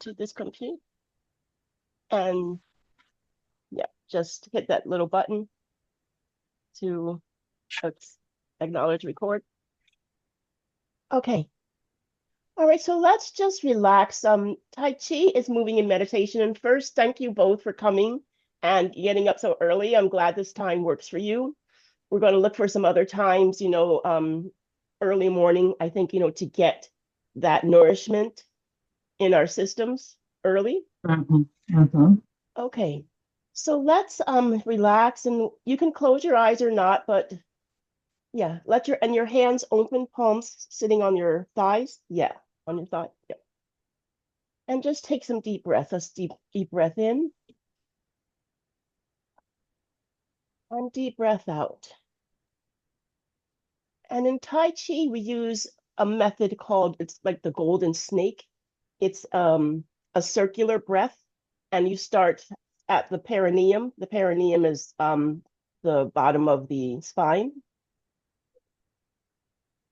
to this computer. And yeah, just hit that little button to acknowledge record. Okay. All right, so let's just relax. Tai Chi is moving in meditation. And first, thank you both for coming and getting up so early. I'm glad this time works for you. We're going to look for some other times, early morning, I think, to get that nourishment in our systems early. Okay, so let's relax, and you can close your eyes or not, but yeah, let your hands open, palms sitting on your thighs. Yeah, on your thigh. Yeah. And just take some deep breaths. A deep breath in and deep breath out. And in Tai Chi, we use a method called, it's like the golden snake. It's a circular breath, and you start at the perineum. The perineum is the bottom of the spine.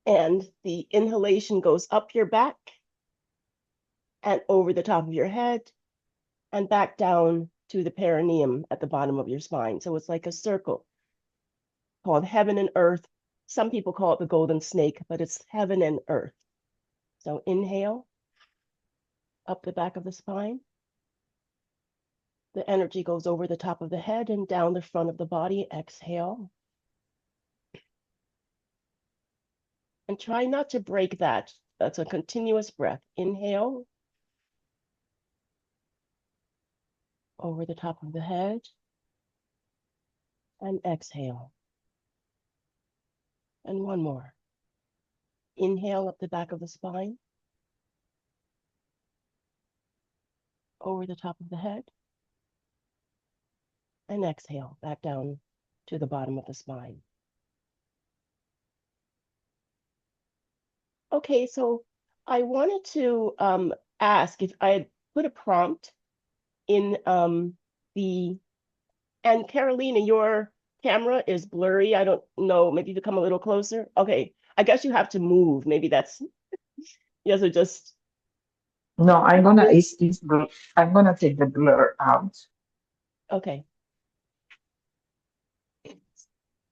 And the inhalation goes up your back and over the top of your head and back down to the perineum at the bottom of your spine. So it's like a circle called heaven and earth. Some people call it the golden snake, but it's heaven and earth. So inhale up the back of the spine. The energy goes over the top of the head and down the front of the body. Exhale. And try not to break that. That's a continuous breath. Inhale over the top of the head and exhale. And one more. Inhale up the back of the spine, over the top of the head, and exhale back down to the bottom of the spine. Okay, so I wanted to ask if I had put a prompt in and Carolina, your camera is blurry. I don't know, maybe you come a little closer. Okay, I guess you have to move. Maybe that's, yeah, so just. No, I'm gonna take the blur out. Okay. It's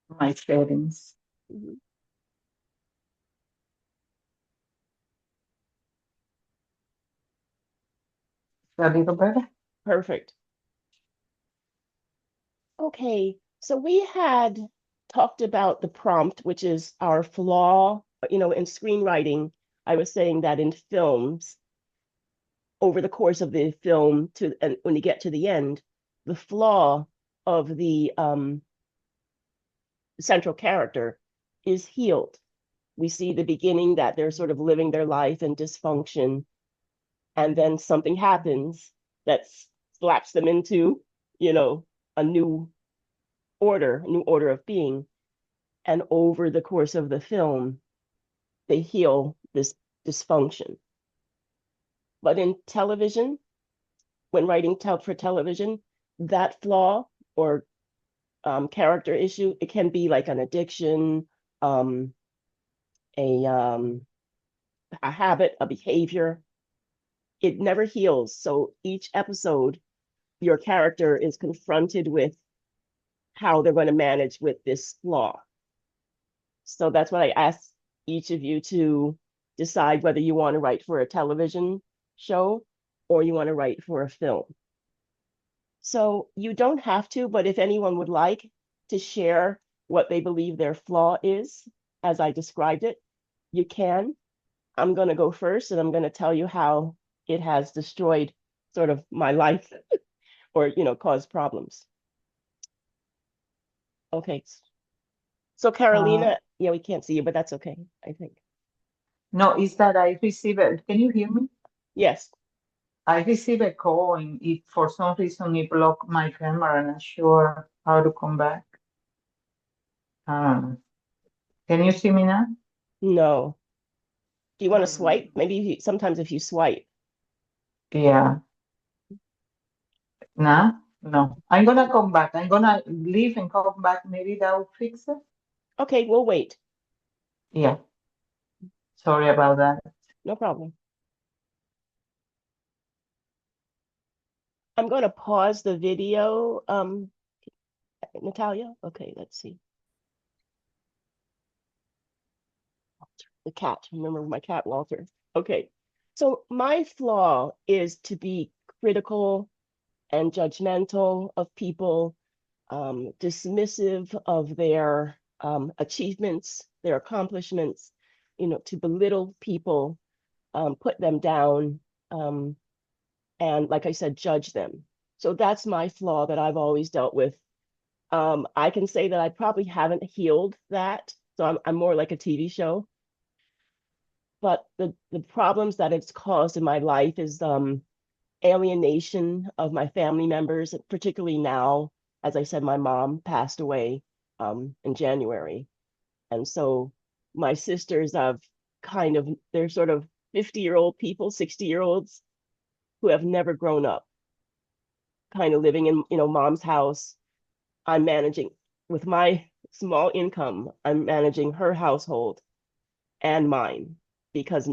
my settings. Mhm. A little better. Perfect. Okay, so we had talked about the prompt, which is our flaw, in screenwriting. I was saying that in films, over the course of the film, and when you get to the end, the flaw of the central character is healed. We see the beginning that they're sort of living their life in dysfunction, and then something happens that slaps them into, a new a new order of being. And over the course of the film, they heal this dysfunction. But in television, when writing for television, that flaw or character issue, it can be like an addiction, um, a habit, a behavior. It never heals. So each episode, your character is confronted with how they're going to manage with this flaw. So that's what I asked each of you to decide whether you want to write for a television show or you want to write for a film. So you don't have to, but if anyone would like to share what they believe their flaw is, as I described it, you can. I'm going to go first and I'm going to tell you how it has destroyed sort of my life or, caused problems. Okay. So Uh, Carolina, yeah, we can't see you, but that's okay, I think. no, is that I receive it. Can you hear me? Yes. I receive a call and it for some reason it blocked my camera. I'm not sure how to come back. Um, can you see me now? No. Do you want to Hmm. swipe? Maybe sometimes if you swipe. Yeah. Nah, no. I'm gonna come back. I'm gonna leave and come back. Maybe that will fix it. Okay, we'll wait. Yeah. Sorry about that. No problem. I'm going to pause the video, Natalia. Okay, let's see. The cat. Remember my cat, Walter. Okay. So my flaw is to be critical and judgmental of people, dismissive of their achievements, their accomplishments, to belittle people, put them down, um, and like I said, judge them. So that's my flaw that I've always dealt with. I can say that I probably haven't healed that. So I'm more like a TV show. But the problems that it's caused in my life is alienation of my family members, particularly now. As I said, my mom passed away in January. And so my sisters have they're sort of 50-year-old people, 60-year-olds who have never grown up, kind of living in, mom's house. I'm managing with my small income, I'm managing her household and mine because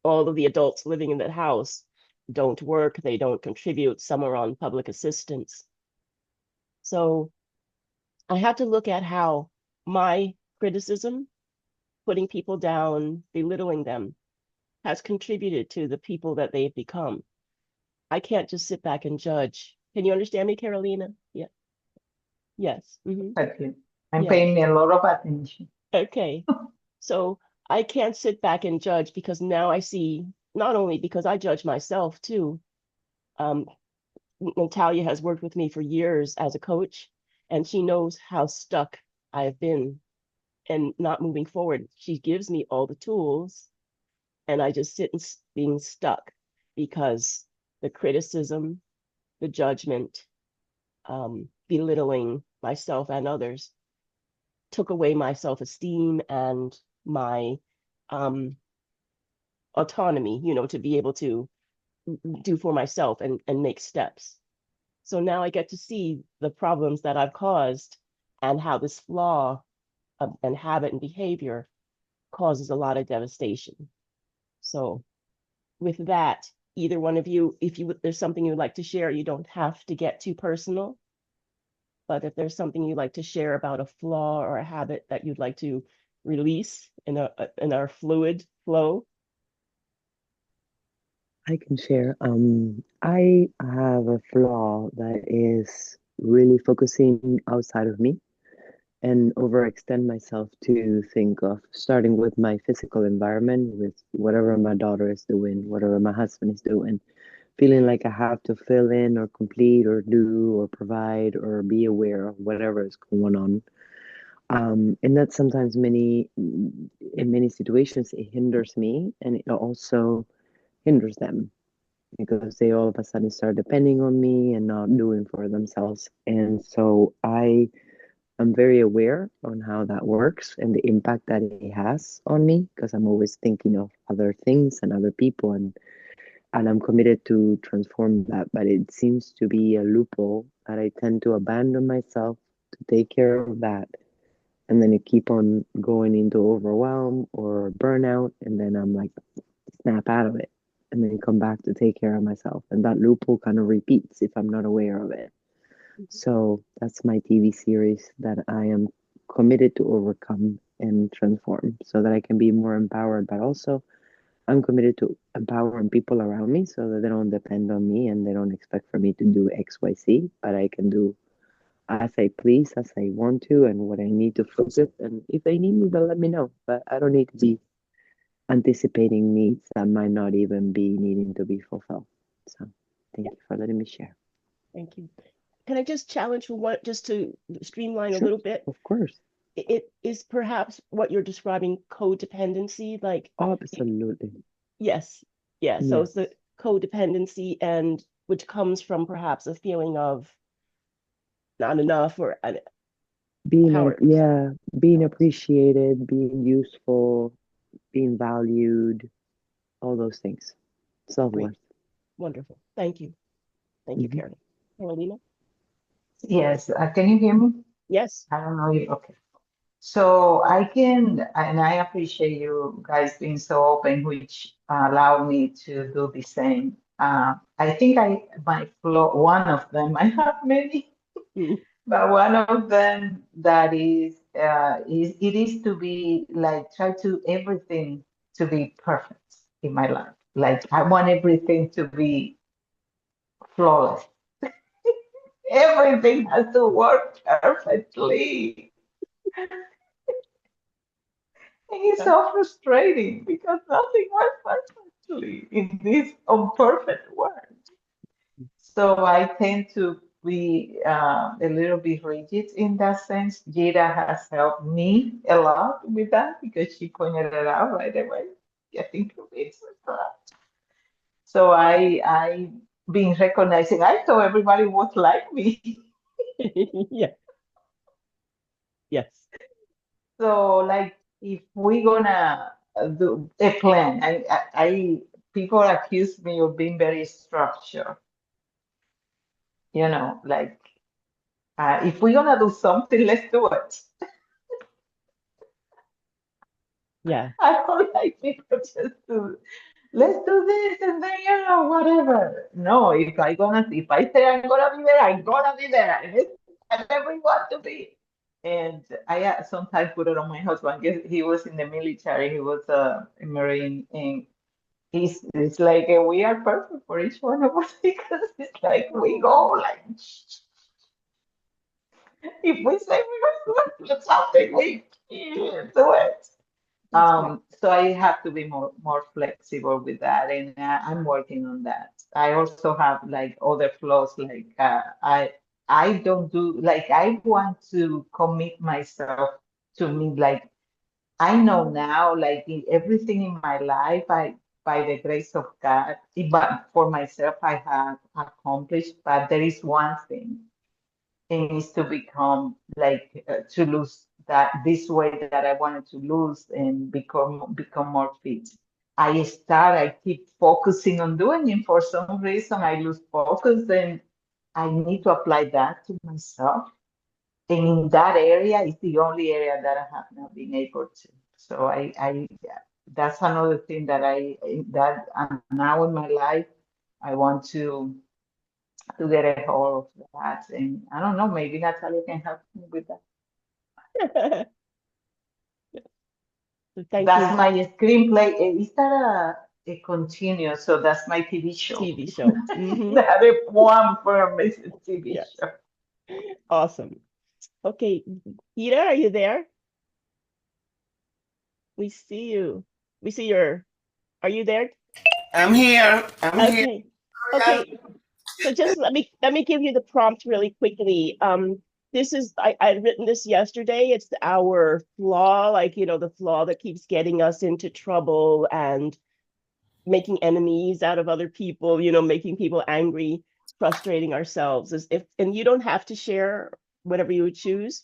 all of the adults living in that house don't work, they don't contribute, some are on public assistance. So I have to look at how my criticism, putting people down, belittling them, has contributed to the people that they've become. I can't just sit back and judge. Can you understand me, Carolina? Yeah. Yes. Exactly. I'm Yes. paying a lot of attention. Okay. So I can't sit back and judge because now I see, not only because I judge myself too. Um, Natalia has worked with me for years as a coach, and she knows how stuck I've been and not moving forward. She gives me all the tools, and I just sit and being stuck because the criticism, the judgment, belittling myself and others took away my self-esteem and my um, autonomy, to be able to do for myself and make steps. So now I get to see the problems that I've caused and how this flaw and habit and behavior causes a lot of devastation. So with that, either one of you, if there's something you'd like to share, you don't have to get too personal. But if there's something you'd like to share about a flaw or a habit that you'd like to release in our fluid flow. I can share. I have a flaw that is really focusing outside of me and overextend myself to think of starting with my physical environment, with whatever my daughter is doing, whatever my husband is doing, feeling like I have to fill in or complete or do or provide or be aware of whatever is going on. And that sometimes in many situations, it hinders me and it also hinders them because they all of a sudden start depending on me and not doing for themselves. And so I am very aware on how that works and the impact that it has on me because I'm always thinking of other things and other people and I'm committed to transform that. But it seems to be a loophole that I tend to abandon myself to take care of that. And then it keep on going into overwhelm or burnout. And then I'm like, snap out of it and then come back to take care of myself. And that loophole kind of repeats if I'm not aware of it. So that's my TV series that I am committed to overcome and transform so that I can be more empowered, but also I'm committed to empowering people around me so that they don't depend on me and they don't expect for me to do X, Y, Z, but I can do as I please, as I want to, and what I need to focus. And if they need me, they'll let me know. But I don't need to be anticipating needs that might not even be needing to be fulfilled. So thank Yeah, you for letting me share. thank you. Can I just challenge for what, just to streamline a Sure, little bit? of course. It is perhaps what you're describing codependency, like, Absolutely. yes, yeah. So it's Yes. the codependency, and which comes from perhaps a feeling of not enough or power. Yeah, being Power. appreciated, being useful, being valued, all those things. Great, Self-worth. wonderful. Thank you, Hmm. Carolina. Yes, can you hear me? Yes. I don't know you. Okay. So I can, and I appreciate you guys being so open, which allow me to do the same. I think my flaw, one of them, I have many, Mm. but one of them that is it is to be like try to everything to be perfect in my life. Like I want everything to be flawless. Everything has to work perfectly. And it's so frustrating because nothing works perfectly in this imperfect world. So I tend to be a little bit rigid in that sense. Jada has helped me a lot with that because she pointed it out right away. Getting convinced with that. So I been recognizing. I thought everybody was like me. Yeah. Yes. So like if we gonna do a plan, people accuse me of being very structured. You know, like if we're gonna do something, let's do it. Yeah. I don't like people just to let's do this and then whatever. No, if I say I'm gonna be there, I'm gonna be there. And it's whatever you want to be. And I sometimes put it on my husband. He was in the military. He was a Marine, and it's like we are perfect for each one of us because it's like we go like if we say we're gonna do something, we do it. That's great. So I have to be more flexible with that, and I'm working on that. I also have like other flaws, like I don't do like I want to commit myself to me. Like I know now, like in everything in my life, I by the grace of God, but for myself, I have accomplished. But there is one thing it needs to become like to lose that this way that I wanted to lose and become more fit. I keep focusing on doing it. For some reason, I lose focus, and I need to apply that to myself. And in that area is the only area that I have not been able to. So yeah, that's another thing that I'm now in my life. I want to get a hold of that. And I don't know, maybe Natalia can help me with that. So thank That's you, my screenplay. Is that a continuous? So that's my TV show. TV show. Hmm. That is one firm is a TV Yes. show. Awesome. Okay. Peter, are you there? We see you. We see your, are you there? I'm here. I'm here. Okay. Okay. So just let me give you the prompt really quickly. This is I'd written this yesterday. It's our flaw, like the flaw that keeps getting us into trouble and making enemies out of other people, making people angry, frustrating ourselves. Is if and you don't have to share whatever you would choose,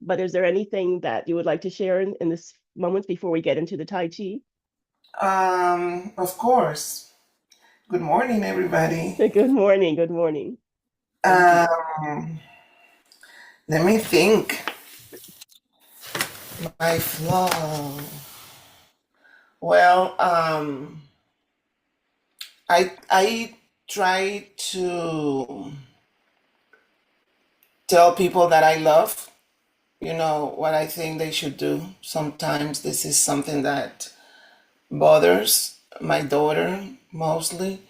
but is there anything that you would like to share in this moment before we get into the Tai Chi? Of course. Good morning, everybody. Good morning. Good morning. Thank you. Um, Let me think. My flaw. Well, I try to tell people that I love, what I think they should do. Sometimes this is something that bothers my daughter mostly.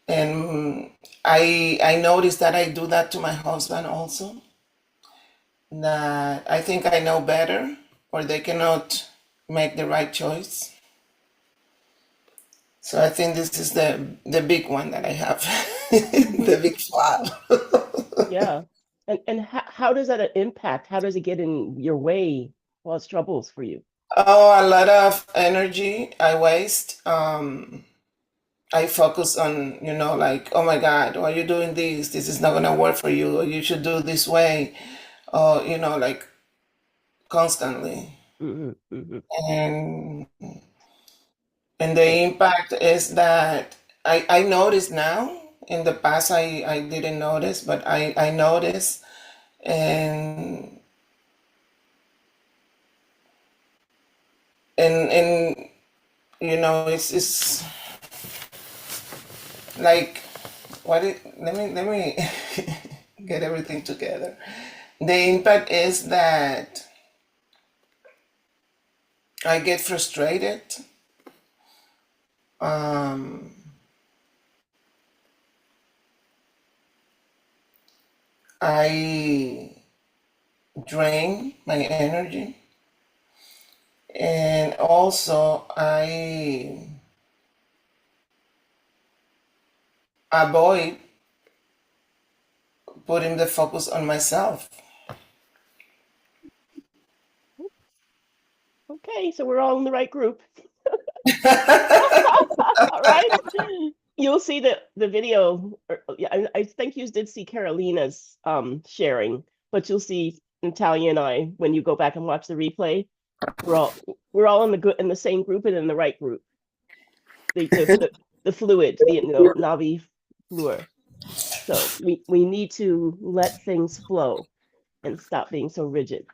And I notice that I do that to my husband also. That I think I know better, or they cannot make the right choice. So I think this is the big one that I have, Hmm. the big flaw. Yeah. And how does that impact? How does it get in your way, cause troubles for you? Oh, a lot of energy I waste. I focus on, like, oh my God, why are you doing this? This is not gonna work for you, or you should do this way, or like constantly. Hmm. Hmm. And the impact is that I notice now. In the past, I didn't notice, but I notice, and it's like let me get everything together. The impact is that I get frustrated. Um, I drain my energy, and also I avoid putting the focus on myself. Okay, so we're all in the right group. All right. You'll see the video. Yeah, I think you did see Carolina's sharing, but you'll see Natalia and I when you go back and watch the replay. We're all in the same group and in the right group. The fluid, Navi fluid. So we need to let things flow and stop being so rigid.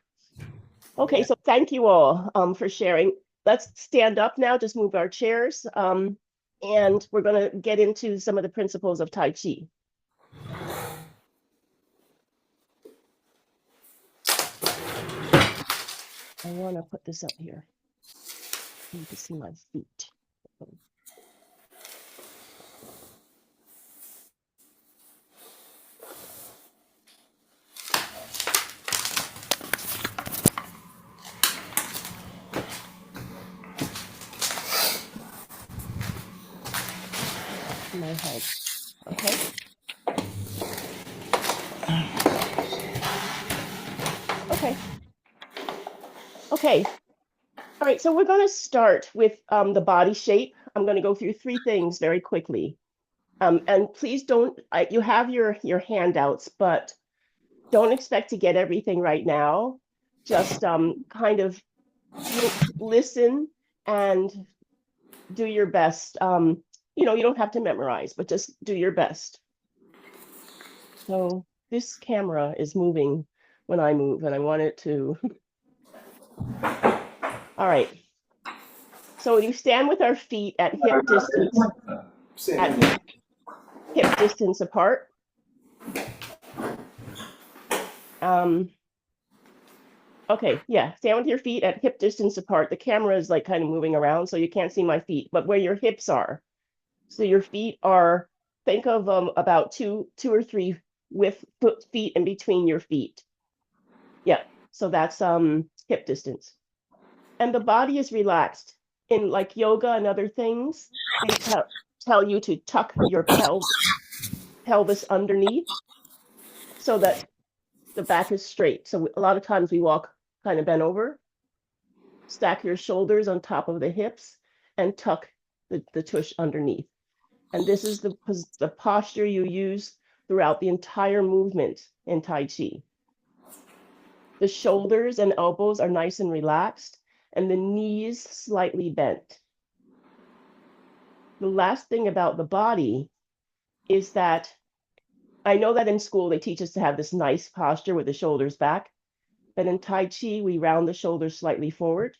Okay, so thank you all for sharing. Let's stand up now, just move our chairs. And we're going to get into some of the principles of Tai Chi. I want to put this up here. You can see my feet. My head. Okay. Okay. Okay. All right. So we're going to start with the body shape. I'm going to go through three things very quickly. And please don't, you have your handouts, but don't expect to get everything right now. Just kind of listen and do your best. You don't have to memorize, but just do your best. So this camera is moving when I move, and I want it to. All right. So you stand with our feet at hip distance, hip distance apart. Okay, yeah, stand with your feet at hip distance apart. The camera is like kind of moving around, so you can't see my feet, but where your hips are. So your feet are, think of about two or three feet in between your feet. Yeah, so that's hip distance. And the body is relaxed. In like yoga and other things, they tell you to tuck your pelvis underneath so that the back is straight. So a lot of times we walk kind of bent over. Stack your shoulders on top of the hips and tuck the tush underneath. And this is the posture you use throughout the entire movement in Tai Chi. The shoulders and elbows are nice and relaxed, and the knees slightly bent. The last thing about the body is that I know that in school they teach us to have this nice posture with the shoulders back, but in Tai Chi, we round the shoulders slightly forward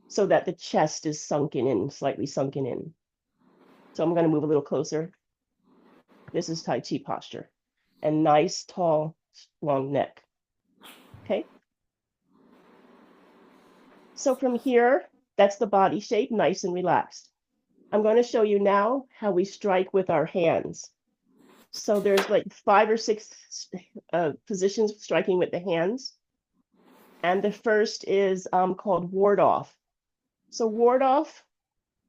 so that the chest is slightly sunken in. So I'm going to move a little closer. This is Tai Chi posture. And nice, tall, long neck. Okay. So from here, that's the body shape, nice and relaxed. I'm going to show you now how we strike with our hands. So there's like 5 or 6 positions of striking with the hands. And the first is called ward off. So ward off,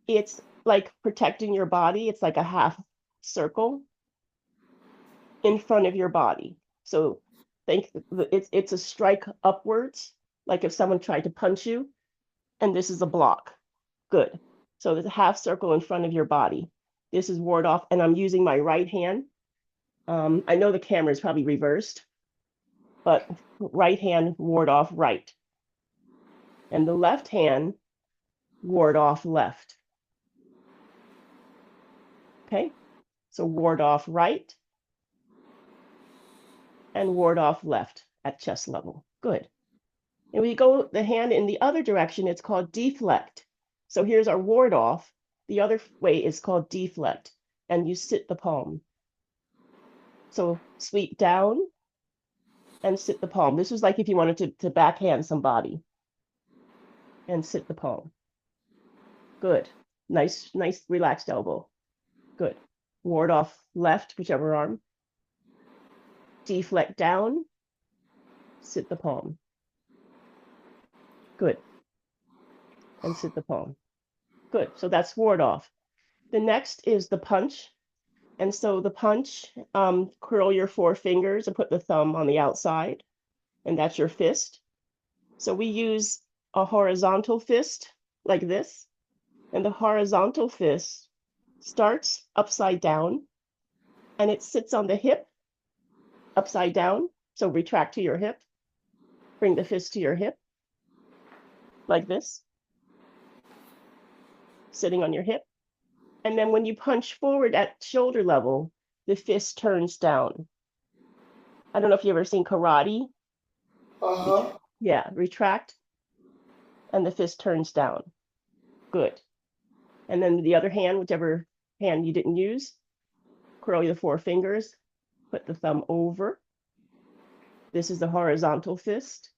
it's like protecting your body. It's like a half circle in front of your body. So think it's a strike upwards, like if someone tried to punch you, and this is a block. Good. So there's a half circle in front of your body. This is ward off, and I'm using my right hand. I know the camera is probably reversed, but right hand, ward off right. And the left hand, ward off left. Okay, so ward off right and ward off left at chest level. Good. And we go the hand in the other direction, it's called deflect. So here's our ward off. The other way is called deflect, and you sit the palm. So sweep down and sit the palm. This is like if you wanted to backhand somebody. And sit the palm. Good. Nice, relaxed elbow. Good. Ward off left, whichever arm. Deflect down. Sit the palm. Good. And sit the palm. Good. So that's ward off. The next is the punch. And so the punch, curl your four fingers and put the thumb on the outside. And that's your fist. So we use a horizontal fist like this. And the horizontal fist starts upside down and it sits on the hip upside down. So retract to your hip, bring the fist to your hip like this, sitting on your hip. And then when you punch forward at shoulder level, the fist turns down. I don't know if you've ever seen karate. Uh-huh. Yeah, retract and the fist turns down. Good. And then the other hand, whichever hand you didn't use, curl your four fingers, put the thumb over. This is the horizontal fist.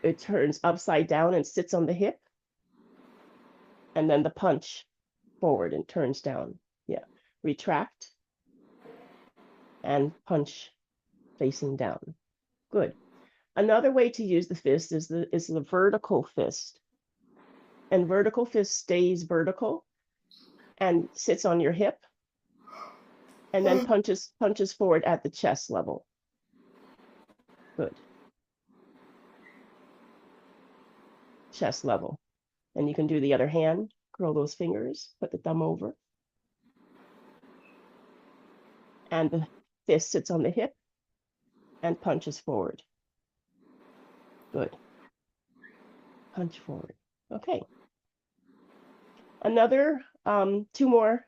It turns upside down and sits on the hip. And then the punch forward and turns down. Yeah. Retract and punch facing down. Good. Another way to use the fist is the vertical fist. And vertical fist stays vertical and sits on your hip and then punches forward at the chest level. Good. Chest level. And you can do the other hand, curl those fingers, put the thumb over. And the fist sits on the hip and punches forward. Good. Punch forward. Okay. Another, two more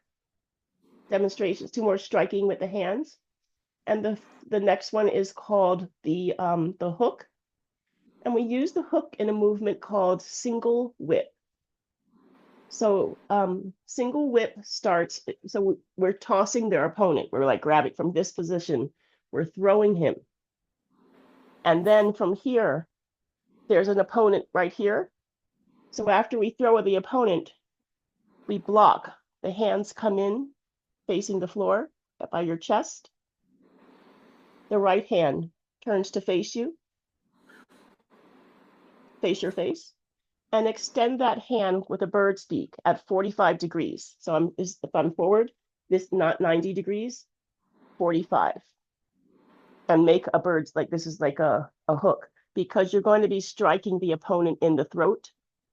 demonstrations, two more striking with the hands. And the next one is called the hook. And we use the hook in a movement called single whip. So single whip starts, so we're tossing their opponent. We're like grabbing from this position. We're throwing him. And then from here, there's an opponent right here. So after we throw the opponent, we block. The hands come in facing the floor by your chest. The right hand turns to face you, face your face, and extend that hand with a bird's beak at 45 degrees. So if I'm forward, this not 90 degrees, 45. And make a bird's, like this is like a hook, because you're going to be striking the opponent in the throat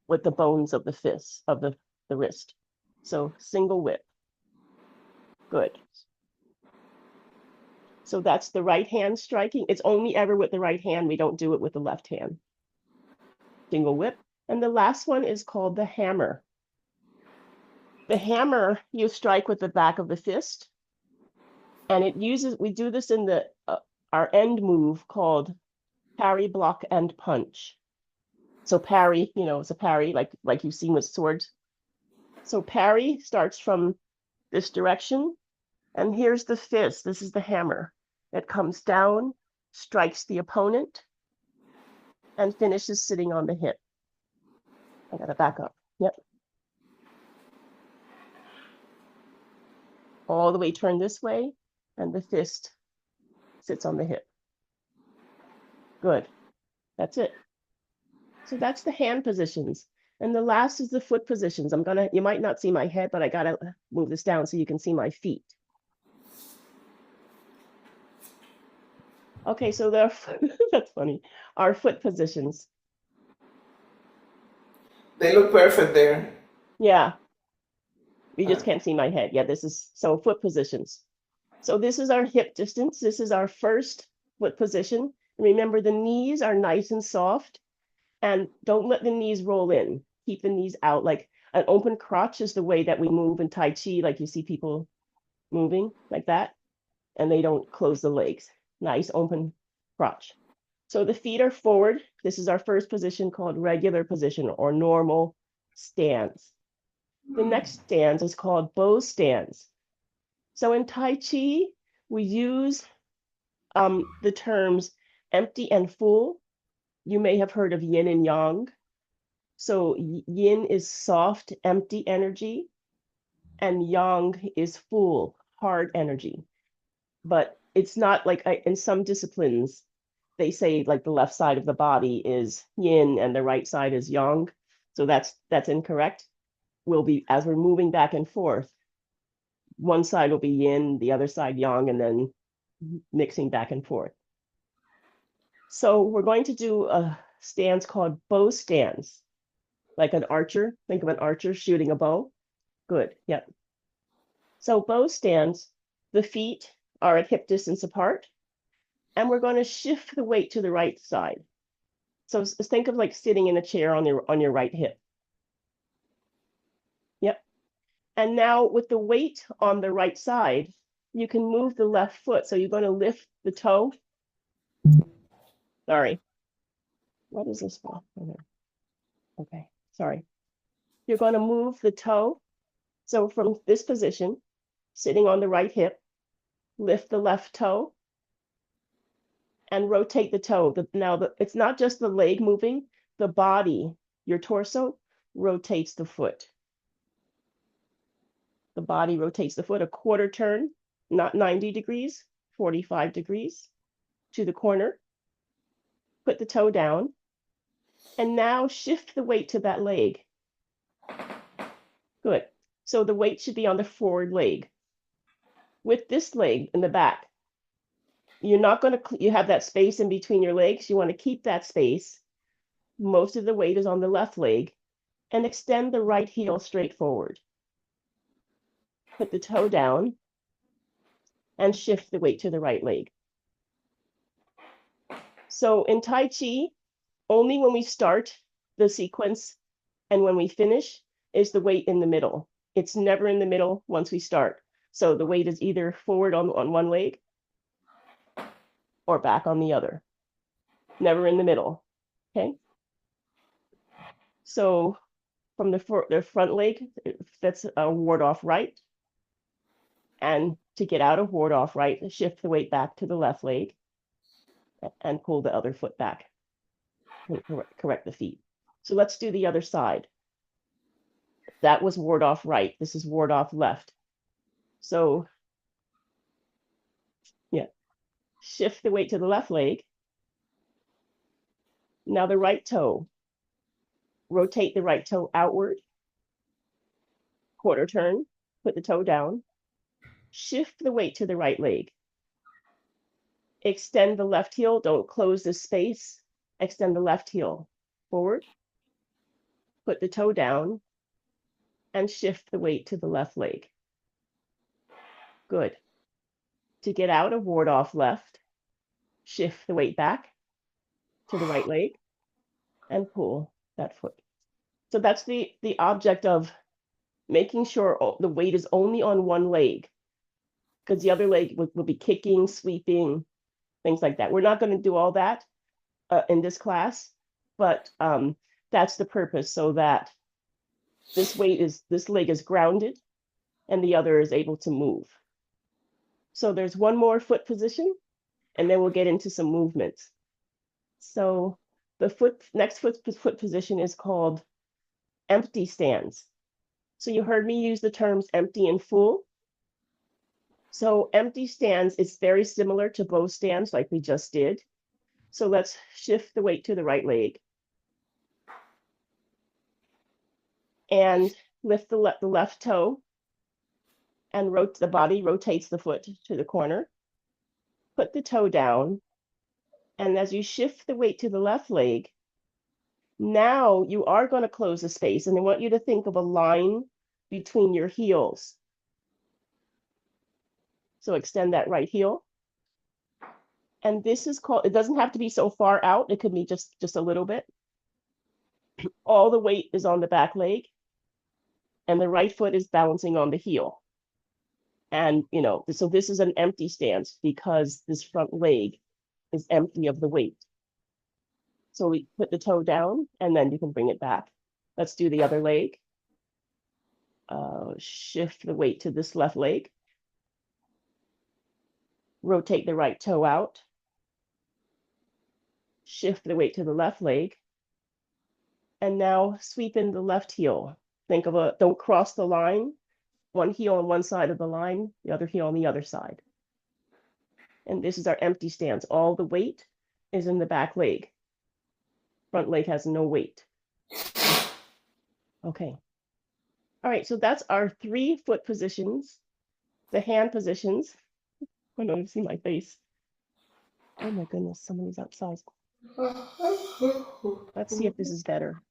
with the bones of the fist, of the wrist. So single whip. Good. So that's the right hand striking. It's only ever with the right hand. We don't do it with the left hand. Single whip. And the last one is called the hammer. The hammer you strike with the back of the fist. And we do this in our end move called parry, block, and punch. So parry, it's a parry like you've seen with swords. So parry starts from this direction. And here's the fist. This is the hammer. It comes down, strikes the opponent, and finishes sitting on the hip. I gotta back up. Yep. All the way turn this way, and the fist sits on the hip. Good. That's it. So that's the hand positions. And the last is the foot positions. You might not see my head, but I gotta move this down so you can see my feet. Okay, so that's funny. Our foot positions. They look perfect there. Yeah. You just can't see my head. Yeah, so foot positions. So this is our hip distance. This is our first foot position. Remember, the knees are nice and soft, and don't let the knees roll in. Keep the knees out. Like an open crotch is the way that we move in Tai Chi, like you see people moving like that, and they don't close the legs. Nice open crotch. So the feet are forward. This is our first position called regular position or normal stance. The next stance is called bow stance. So in Tai Chi, we use the terms empty and full. You may have heard of yin and yang. So yin is soft, empty energy, and yang is full, hard energy. But it's not like in some disciplines, they say like the left side of the body is yin and the right side is yang. So that's incorrect. We'll be, as we're moving back and forth, one side will be yin, the other side yang, and then mixing back and forth. So we're going to do a stance called bow stance, like an archer. Think of an archer shooting a bow. Good, yep. So bow stance, the feet are at hip distance apart, and we're going to shift the weight to the right side. So think of like sitting in a chair on your right hip. Yep. And now with the weight on the right side, you can move the left foot. So you're going to lift the toe. Sorry. What is this for? Okay, sorry. You're going to move the toe. So from this position, sitting on the right hip, lift the left toe and rotate the toe. It's not just the leg moving, the body, your torso rotates the foot. The body rotates the foot a quarter turn, not 90 degrees, 45 degrees to the corner. Put the toe down and now shift the weight to that leg. Good. So the weight should be on the forward leg. With this leg in the back, you're not going to, you have that space in between your legs. You want to keep that space. Most of the weight is on the left leg and extend the right heel straight forward. Put the toe down and shift the weight to the right leg. So in Tai Chi, only when we start the sequence and when we finish is the weight in the middle. It's never in the middle once we start. So the weight is either forward on one leg or back on the other. Never in the middle, okay? So from the front leg, that's a ward off right. And to get out of ward off right, shift the weight back to the left leg and pull the other foot back. Correct the feet. So let's do the other side. That was ward off right. This is ward off left. So yeah, shift the weight to the left leg. Now the right toe. Rotate the right toe outward. Quarter turn, put the toe down. Shift the weight to the right leg. Extend the left heel. Don't close this space. Extend the left heel forward. Put the toe down and shift the weight to the left leg. Good. To get out of ward off left, shift the weight back to the right leg and pull that foot. So that's the object of making sure the weight is only on one leg, because the other leg will be kicking, sweeping, things like that. We're not going to do all that in this class, but that's the purpose, so that this leg is grounded and the other is able to move. So there's one more foot position, and then we'll get into some movements. So the next foot position is called empty stance. So you heard me use the terms empty and full. So empty stance is very similar to bow stance like we just did. So let's shift the weight to the right leg and lift the left toe, and the body rotates the foot to the corner. Put the toe down, and as you shift the weight to the left leg, now you are going to close the space, and I want you to think of a line between your heels. So extend that right heel. And this is called, it doesn't have to be so far out, it could be just a little bit. All the weight is on the back leg, and the right foot is balancing on the heel. And, so this is an empty stance because this front leg is empty of the weight. So we put the toe down, and then you can bring it back. Let's do the other leg. Shift the weight to this left leg. rotate the right toe out, shift the weight to the left leg, and now sweep in the left heel. Think of don't cross the line, one heel on one side of the line, the other heel on the other side. And this is our empty stance. All the weight is in the back leg. Front leg has no weight. Okay. All right, so that's our 3 foot positions, the hand positions. I don't know if you see my face. Oh my goodness, somebody's outside. Let's see if this is better.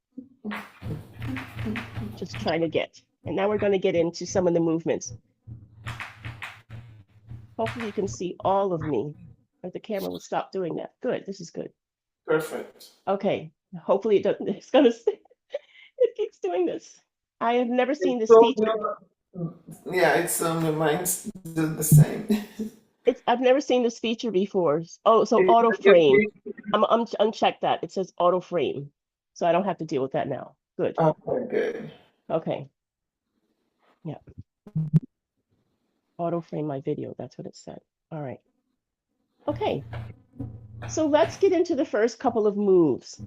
Just trying to get. And now we're going to get into some of the movements. Hopefully you can see all of me. Or the camera will stop doing that. Good, this is good. Perfect. Okay, hopefully it doesn't, it's going to, it keeps doing this. I have never seen this So feature. yeah, it's mine's the same. I've never seen this feature before. Oh, so auto frame. I'm uncheck that. It says auto frame. So I don't have to deal with that now. Good. Okay, good. Okay. Yeah. Auto frame my video. That's what it said. All right. Okay. So let's get into the first couple of moves.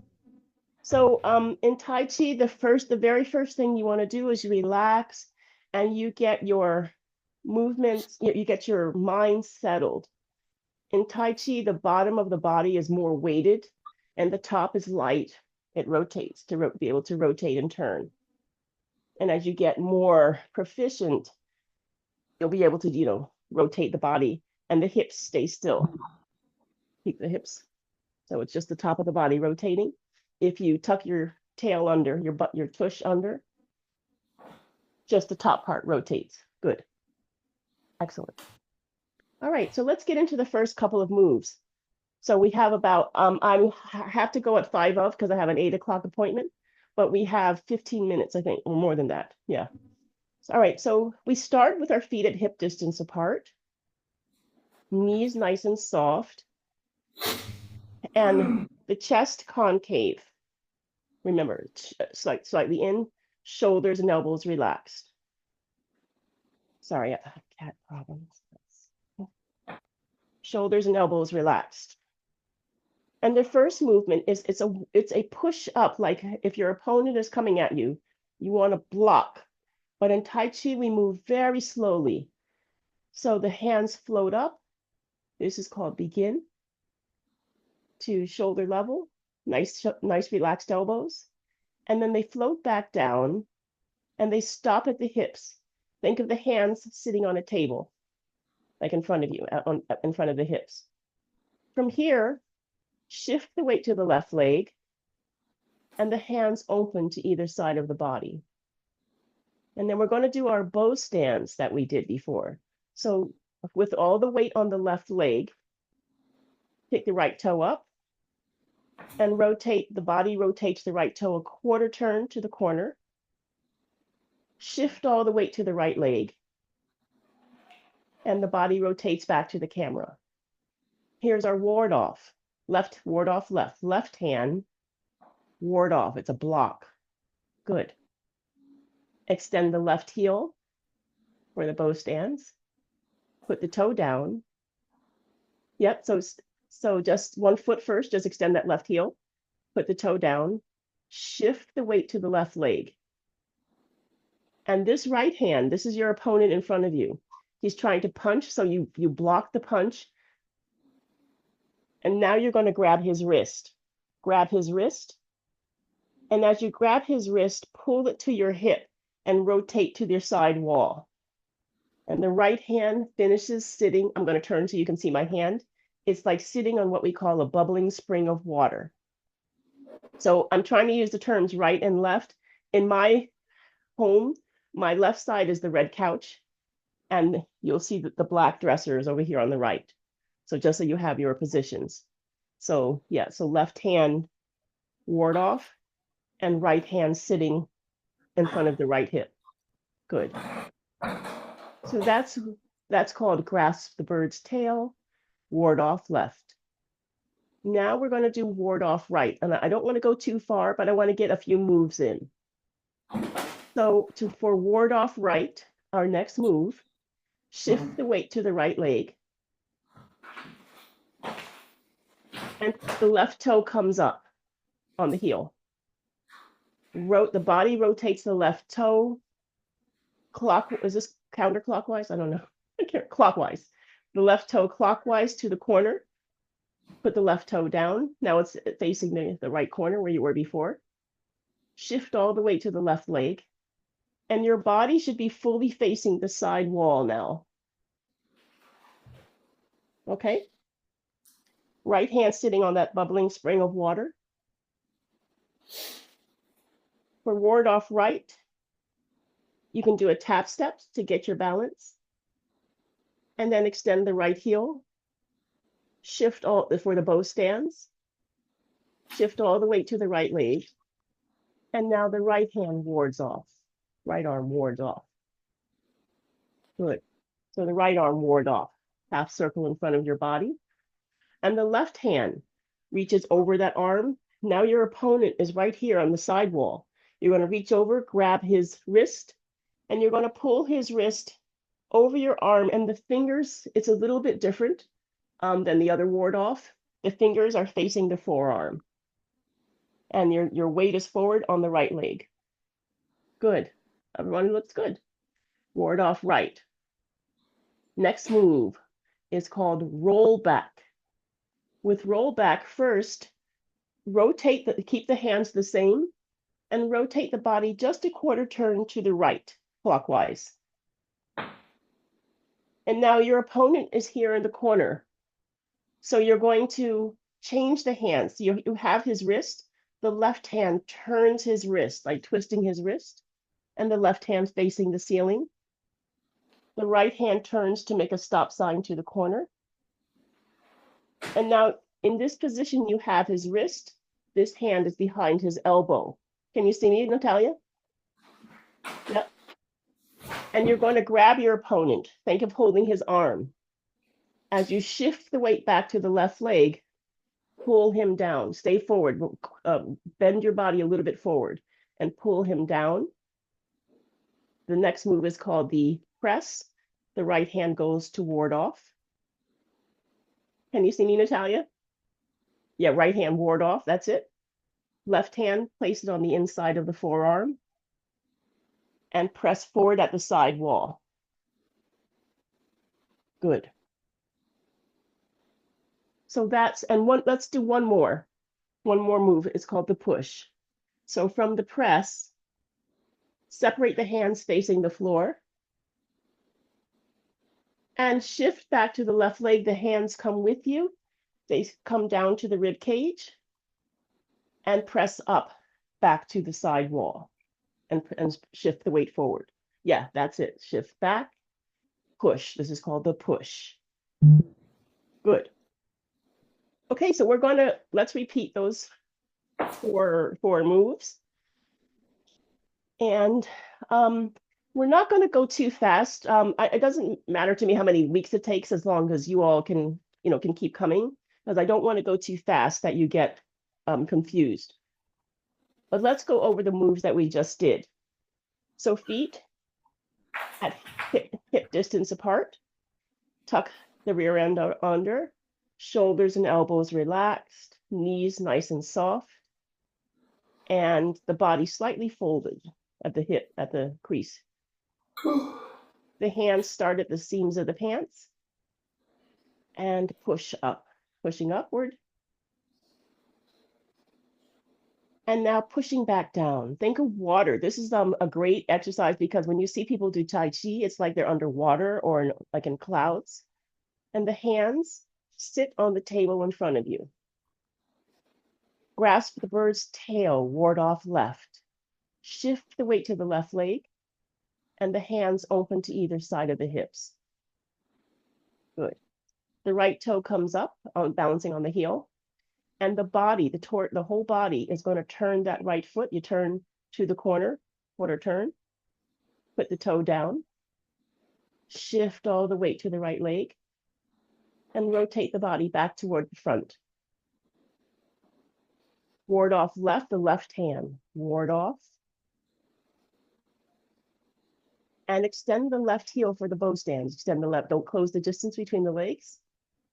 So in Tai Chi, the very first thing you want to do is you relax and you get your movements, you get your mind settled. In Tai Chi, the bottom of the body is more weighted and the top is light. It rotates to be able to rotate and turn. And as you get more proficient, you'll be able to, rotate the body and the hips stay still. Keep the hips. So it's just the top of the body rotating. If you tuck your tail under, your tush under, just the top part rotates. Good. Excellent. All right, so let's get into the first couple of moves. So we have about, I have to go at 5 of because I have an 8 o'clock appointment, but we have 15 minutes, I think, or more than that. Yeah. All right, so we start with our feet at hip distance apart, knees nice and soft, and the chest concave. Remember, slightly in, shoulders and elbows relaxed. Sorry, I have cat problems. Shoulders and elbows relaxed. And the first movement is it's a push up, like if your opponent is coming at you, you want to block. But in Tai Chi, we move very slowly. So the hands float up. This is called begin to shoulder level. Nice relaxed elbows. And then they float back down and they stop at the hips. Think of the hands sitting on a table, like in front of you, in front of the hips. From here, shift the weight to the left leg and the hands open to either side of the body. And then we're going to do our bow stance that we did before. So with all the weight on the left leg, take the right toe up and rotate, the body rotates the right toe a quarter turn to the corner. Shift all the weight to the right leg. And the body rotates back to the camera. Here's our ward off. Left, ward off, left. Left hand, ward off. It's a block. Good. Extend the left heel where the bow stands. Put the toe down. Yep, so just 1 foot first, just extend that left heel. Put the toe down. Shift the weight to the left leg. And this right hand, this is your opponent in front of you. He's trying to punch, so you block the punch. And now you're going to grab his wrist. Grab his wrist. And as you grab his wrist, pull it to your hip and rotate to your side wall. And the right hand finishes sitting. I'm going to turn so you can see my hand. It's like sitting on what we call a bubbling spring of water. So I'm trying to use the terms right and left. In my home, my left side is the red couch. And you'll see that the black dresser is over here on the right. So just so you have your positions. So yeah, so left hand ward off and right hand sitting in front of the right hip. Good. So that's called grasp the bird's tail, ward off left. Now we're going to do ward off right. And I don't want to go too far, but I want to get a few moves in. So for ward off right, our next move, shift the weight to the right leg. And the left toe comes up on the heel. The body rotates the left toe. Is this counterclockwise? I don't know. Clockwise. The left toe clockwise to the corner. Put the left toe down. Now it's facing the right corner where you were before. Shift all the way to the left leg. And your body should be fully facing the side wall now. Okay? Right hand sitting on that bubbling spring of water. For ward off right, you can do a tap step to get your balance. And then extend the right heel. Shift all for the bow stands. Shift all the way to the right leg. And now the right hand wards off. Right arm wards off. Good. So the right arm ward off. Half circle in front of your body. And the left hand reaches over that arm. Now your opponent is right here on the side wall. You're going to reach over, grab his wrist, and you're going to pull his wrist over your arm. And the fingers, it's a little bit different than the other ward off. The fingers are facing the forearm. And your weight is forward on the right leg. Good. Everyone looks good. Ward off right. Next move is called roll back. With roll back, first, keep the hands the same and rotate the body just a quarter turn to the right, clockwise. And now your opponent is here in the corner. So you're going to change the hands. You have his wrist. The left hand turns his wrist, like twisting his wrist, and the left hand facing the ceiling. The right hand turns to make a stop sign to the corner. And now in this position, you have his wrist. This hand is behind his elbow. Can you see me, Natalia? Yep. And you're going to grab your opponent. Think of holding his arm. As you shift the weight back to the left leg, pull him down. Stay forward. Bend your body a little bit forward and pull him down. The next move is called the press. The right hand goes to ward off. Can you see me, Natalia? Yeah, right hand ward off. That's it. Left hand, place it on the inside of the forearm and press forward at the side wall. Good. So let's do one more. One more move. It's called the push. So from the press, separate the hands facing the floor and shift back to the left leg. The hands come with you. They come down to the rib cage and press up back to the side wall and shift the weight forward. Yeah, that's it. Shift back, push. This is called the push. Good. Okay, so let's repeat those four moves. And we're not going to go too fast. It doesn't matter to me how many weeks it takes, as long as you all can keep coming, because I don't want to go too fast that you get confused. But let's go over the moves that we just did. So feet at hip distance apart, tuck the rear end under, shoulders and elbows relaxed, knees nice and soft, and the body slightly folded at the hip, at the crease. The hands start at the seams of the pants and push up, pushing upward. And now pushing back down. Think of water. This is a great exercise because when you see people do Tai Chi, it's like they're underwater or like in clouds. And the hands sit on the table in front of you. Grasp the bird's tail, ward off left. Shift the weight to the left leg and the hands open to either side of the hips. Good. The right toe comes up, balancing on the heel. And the body, the whole body is going to turn that right foot. You turn to the corner, quarter turn, put the toe down, shift all the weight to the right leg, and rotate the body back toward the front. Ward off left, the left hand, ward off. And extend the left heel for the bow stands. Extend the left, don't close the distance between the legs.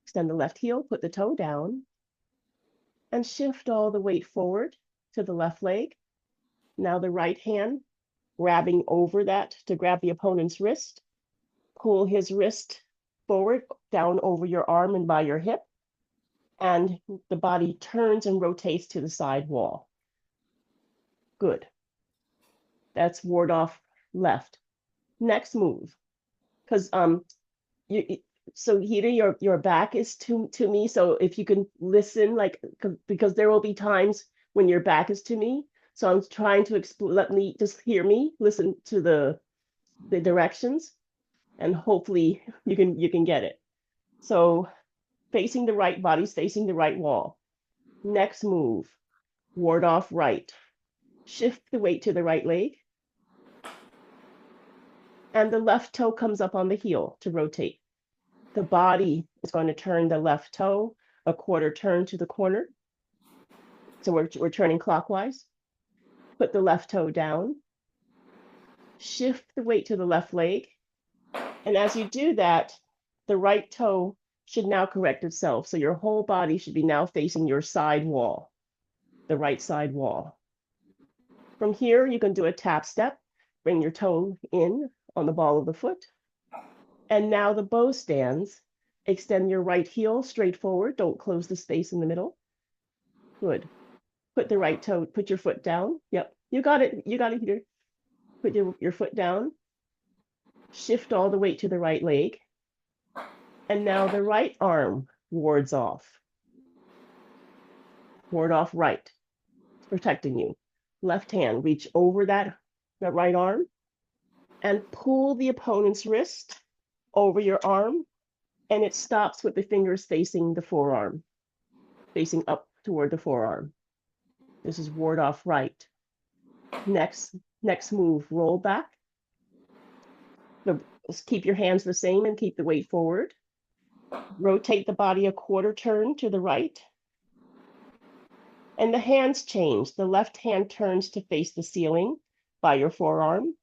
Extend the left heel, put the toe down, and shift all the weight forward to the left leg. Now the right hand grabbing over that to grab the opponent's wrist. Pull his wrist forward, down over your arm and by your hip. And the body turns and rotates to the side wall. Good. That's ward off left. Next move. Because you so here your back is to me. So if you can listen, like, because there will be times when your back is to me. So I'm trying to let me just hear me, listen to the directions, and hopefully you can get it. So facing the right, body's facing the right wall. Next move, ward off right. Shift the weight to the right leg. And the left toe comes up on the heel to rotate. The body is going to turn the left toe a quarter turn to the corner. So we're turning clockwise. Put the left toe down. Shift the weight to the left leg. And as you do that, the right toe should now correct itself. So your whole body should be now facing your side wall, the right side wall. From here, you can do a tap step. Bring your toe in on the ball of the foot. And now the bow stands. Extend your right heel straight forward. Don't close the space in the middle. Good. Put the right toe, put your foot down. Yep, you got it. You got it here. Put your foot down. Shift all the weight to the right leg. And now the right arm wards off. Ward off right. It's protecting you. Left hand, reach over that right arm and pull the opponent's wrist over your arm, and it stops with the fingers facing the forearm, facing up toward the forearm. This is ward off right. Next move, roll back. Keep your hands the same and keep the weight forward. Rotate the body a quarter turn to the right. And the hands change. The left hand turns to face the ceiling by your forearm.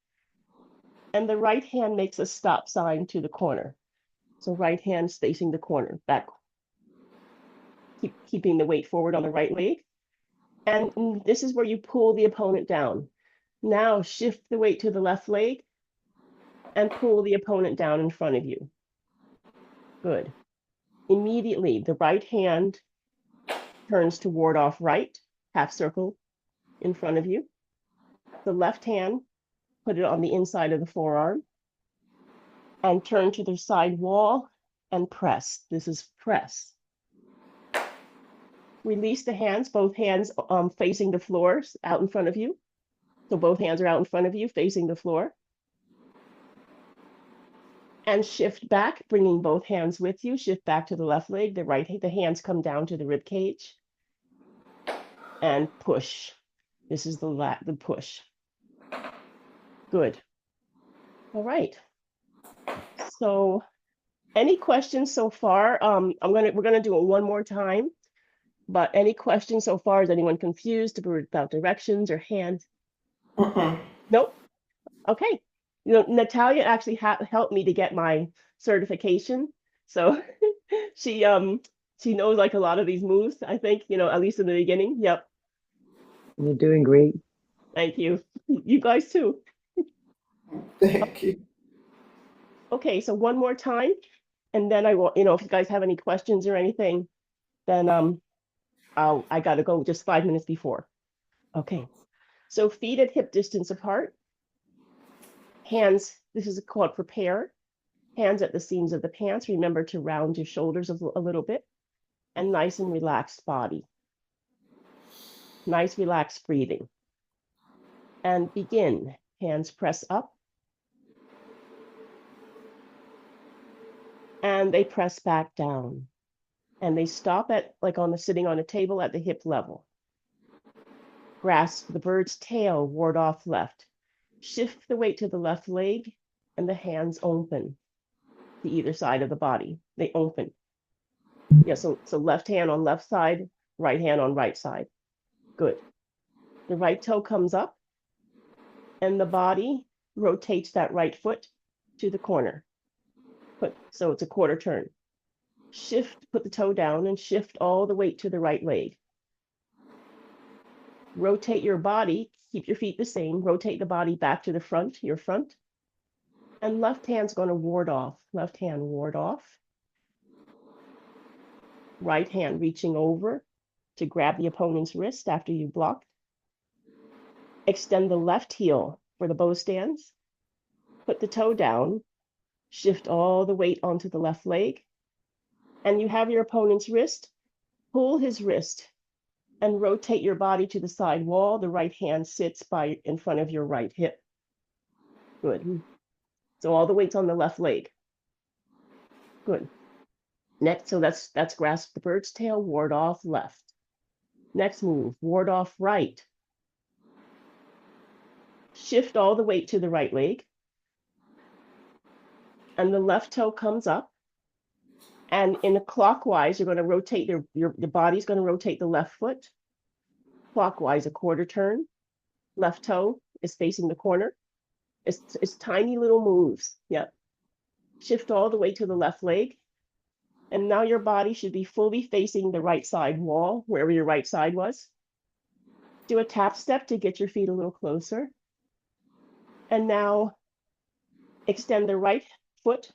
And the right hand makes a stop sign to the corner. So right hand facing the corner, back. Keeping the weight forward on the right leg. And this is where you pull the opponent down. Now shift the weight to the left leg and pull the opponent down in front of you. Good. Immediately, the right hand turns to ward off right, half circle in front of you. The left hand, put it on the inside of the forearm and turn to the side wall and press. This is press. Release the hands, both hands facing the floor out in front of you. So both hands are out in front of you facing the floor. And shift back, bringing both hands with you. Shift back to the left leg, the hands come down to the rib cage. And push. This is the push. Good. All right. So, any questions so far? We're gonna do it one more time. But any questions so far? Is anyone confused about directions or hands? Nope. Okay. Natalia actually helped me to get my certification. So she knows like a lot of these moves, I think, at least in the beginning. Yep. You're doing great. Thank you. You guys too. Thank you. Okay, so one more time, and then I will, if you guys have any questions or anything, then I gotta go just 5 minutes before. Okay. So feet at hip distance apart. Hands, this is called prepare. Hands at the seams of the pants. Remember to round your shoulders a little bit. And nice and relaxed body. Nice relaxed breathing. And begin. Hands press up. And they press back down. And they stop at, like sitting on a table at the hip level. Grasp the bird's tail, ward off left. Shift the weight to the left leg, and the hands open to either side of the body. They open. Yeah, so left hand on left side, right hand on right side. Good. The right toe comes up, and the body rotates that right foot to the corner. So it's a quarter turn. Shift, put the toe down and shift all the weight to the right leg. Rotate your body, keep your feet the same, rotate the body back to the front, your front. And left hand's going to ward off. Left hand ward off. Right hand reaching over to grab the opponent's wrist after you blocked. Extend the left heel for the bow stands. Put the toe down. Shift all the weight onto the left leg. And you have your opponent's wrist. Pull his wrist and rotate your body to the side wall. The right hand sits in front of your right hip. Good. So all the weight's on the left leg. Good. Next, so that's grasp the bird's tail, ward off left. Next move, ward off right. Shift all the weight to the right leg. And the left toe comes up. And in a clockwise, you're going to rotate your body's going to rotate the left foot. Clockwise, a quarter turn. Left toe is facing the corner. It's tiny little moves. Yep. Shift all the way to the left leg. And now your body should be fully facing the right side wall, wherever your right side was. Do a tap step to get your feet a little closer. And now extend the right foot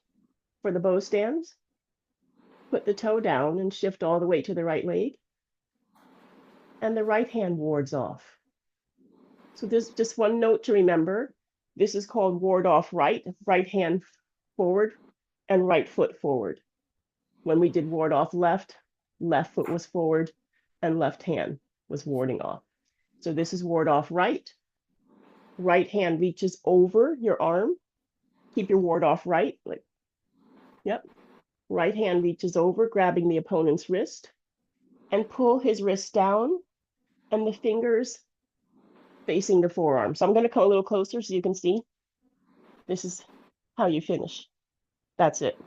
for the bow stands. Put the toe down and shift all the way to the right leg. And the right hand wards off. So there's just one note to remember. This is called ward off right, right hand forward and right foot forward. When we did ward off left, left foot was forward and left hand was warding off. So this is ward off right. Right hand reaches over your arm. Keep your ward off right. Yep. Right hand reaches over, grabbing the opponent's wrist and pull his wrist down and the fingers facing the forearm. So I'm going to come a little closer so you can see. This is how you finish. That's it.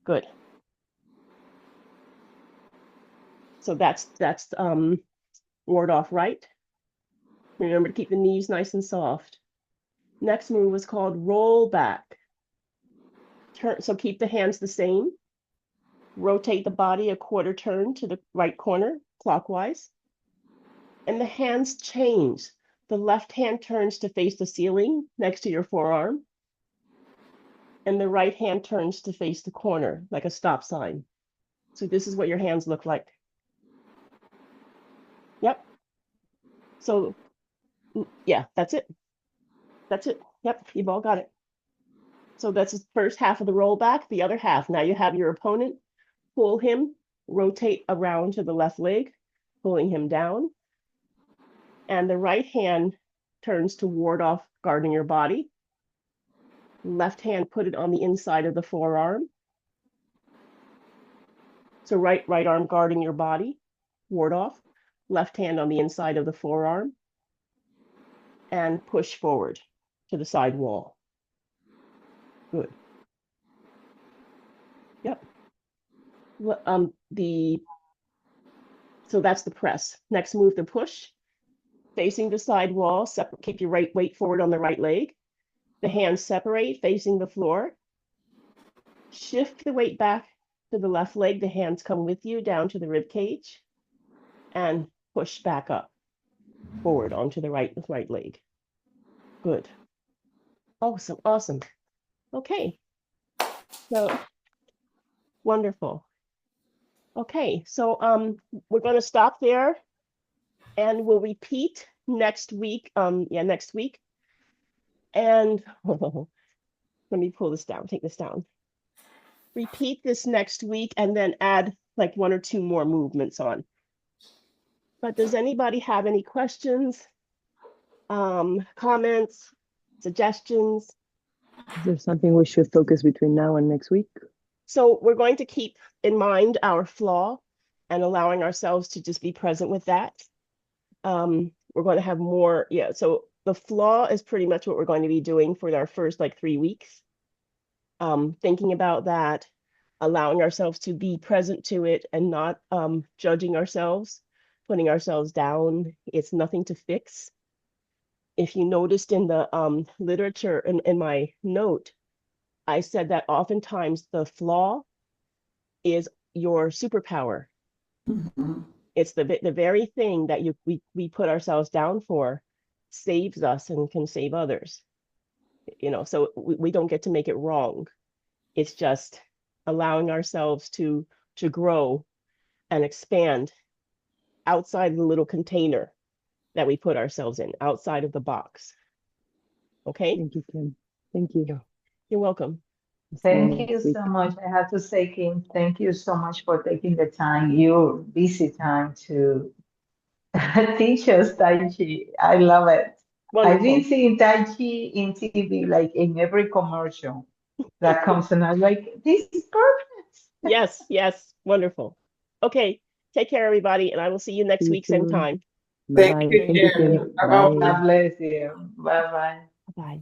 Good. So that's ward off right. Remember to keep the knees nice and soft. Next move is called roll back. Turn, so keep the hands the same. Rotate the body a quarter turn to the right corner, clockwise. And the hands change. The left hand turns to face the ceiling next to your forearm. And the right hand turns to face the corner, like a stop sign. So this is what your hands look like. Yep. So, yeah, that's it. That's it. Yep, you've all got it. So that's the first half of the roll back. The other half, now you have your opponent. Pull him, rotate around to the left leg, pulling him down. And the right hand turns to ward off, guarding your body. Left hand, put it on the inside of the forearm. So right arm guarding your body, ward off. Left hand on the inside of the forearm. And push forward to the side wall. Good. Yep. So that's the press. Next move, the push. Facing the side wall, keep your right weight forward on the right leg. The hands separate, facing the floor. Shift the weight back to the left leg. The hands come with you down to the rib cage. And push back up, forward onto the right leg. Good. Awesome, awesome. Okay. So, wonderful. Okay, so we're going to stop there. And we'll repeat next week. Next week. And let me pull this down, take this down. Repeat this next week and then add like 1 or 2 more movements on. But does anybody have any questions, comments, suggestions? Is there something we should focus between now and next week? So we're going to keep in mind our flaw and allowing ourselves to just be present with that. We're going to have more, so the flaw is pretty much what we're going to be doing for our first like 3 weeks. Thinking about that, allowing ourselves to be present to it and not judging ourselves, putting ourselves down. It's nothing to fix. If you noticed in the literature in my note, I said that oftentimes the flaw is your superpower. Mm-hmm. It's the very thing that we put ourselves down for saves us and can save others. So we don't get to make it wrong. It's just allowing ourselves to grow and expand outside the little container that we put ourselves in, outside of the box. Okay? Thank you, Kim. Thank you. You're welcome. It's Thank been you sweet. so much. I have to say, Kim, thank you so much for taking the time, your busy time, to teach us Tai Chi. I love it. I've been Wonderful. seeing Tai Chi in TV, like in every commercial that comes, and I'm like, this is perfect. Yes, yes, wonderful. Okay, take care, everybody, and I will see you next See you week, same soon. time. Thank Bye. you, Thank you, Kim. Kim. Bye Bye. God bless you. Bye bye. Bye.